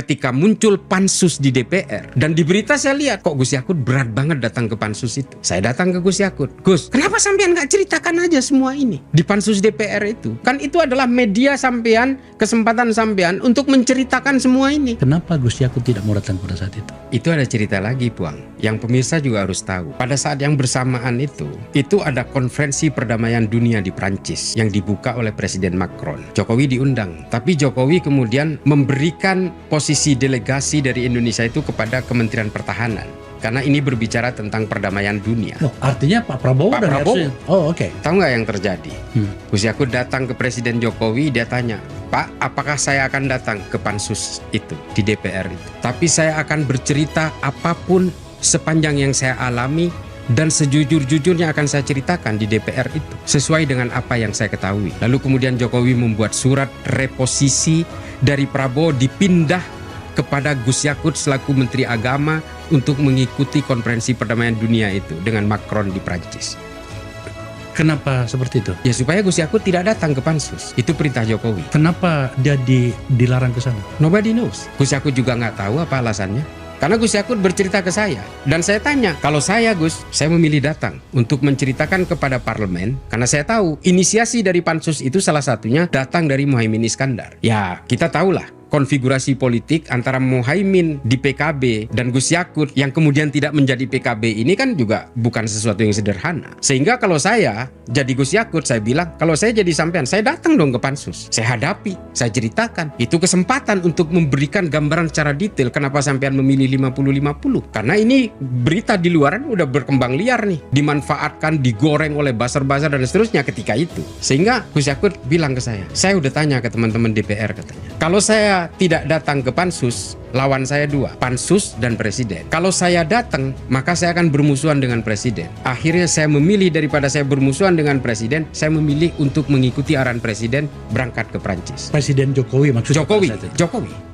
ketika muncul pansus di DPR, dan di berita saya lihat kok Gus Yakut berat banget datang ke pansus itu. Saya datang ke Gus Yakut, Gus, kenapa sampean gak ceritakan aja semua ini di pansus DPR itu? Kan itu adalah media sampean, kesempatan sampean untuk menceritakan semua ini. Kenapa Gus Yakut tidak mau datang pada saat itu? Itu ada cerita lagi, Puang, yang pemirsa juga harus tahu. Pada saat yang bersamaan itu ada konferensi perdamaian dunia di Prancis yang dibuka oleh Presiden Macron. Jokowi diundang, tapi Jokowi kemudian memberikan posisi delegasi dari Indonesia itu kepada Kementerian Pertahanan. Karena ini berbicara tentang perdamaian dunia. Oh, artinya Pak Prabowo Pak dan Prabowo. harusnya. Oh, oke. Tahu nggak yang terjadi? Gus Yakut datang ke Presiden Jokowi, dia tanya, Pak, apakah saya akan datang ke pansus itu di DPR itu? Tapi saya akan bercerita apapun sepanjang yang saya alami dan sejujur-jujurnya akan saya ceritakan di DPR itu sesuai dengan apa yang saya ketahui. Lalu kemudian Jokowi membuat surat reposisi dari Prabowo dipindah kepada Gus Yakut selaku Menteri Agama untuk mengikuti konferensi perdamaian dunia itu dengan Macron di Prancis. Kenapa seperti itu? Ya supaya Gus Yakut tidak datang ke pansus. Itu perintah Jokowi. Kenapa dia dilarang ke sana? Nobody knows. Gus Yakut juga nggak tahu apa alasannya. Karena Gus Yakut bercerita ke saya. Dan saya tanya, kalau saya Gus, saya memilih datang untuk menceritakan kepada parlemen. Karena saya tahu inisiasi dari pansus itu salah satunya datang dari Muhaimin Iskandar. Ya kita tahulah konfigurasi politik antara Muhaimin di PKB dan Gus Yakut yang kemudian tidak menjadi PKB ini kan juga bukan sesuatu yang sederhana. Sehingga kalau saya jadi Gus Yakut, saya bilang, kalau saya jadi sampean, saya datang dong ke pansus. Saya hadapi, saya ceritakan. Itu kesempatan untuk memberikan gambaran secara detail kenapa sampean memilih 50-50. Karena ini berita di luaran udah berkembang liar nih. Dimanfaatkan, digoreng oleh buzzer-buzzer dan seterusnya ketika itu. Sehingga Gus Yakut bilang ke saya udah tanya ke teman-teman DPR katanya, kalau saya tidak datang ke pansus, lawan saya dua, pansus dan presiden. Kalau saya datang, maka saya akan bermusuhan dengan presiden. Akhirnya saya memilih daripada saya bermusuhan dengan presiden, saya memilih untuk mengikuti arahan presiden berangkat ke Prancis. Presiden Jokowi maksudnya? Jokowi.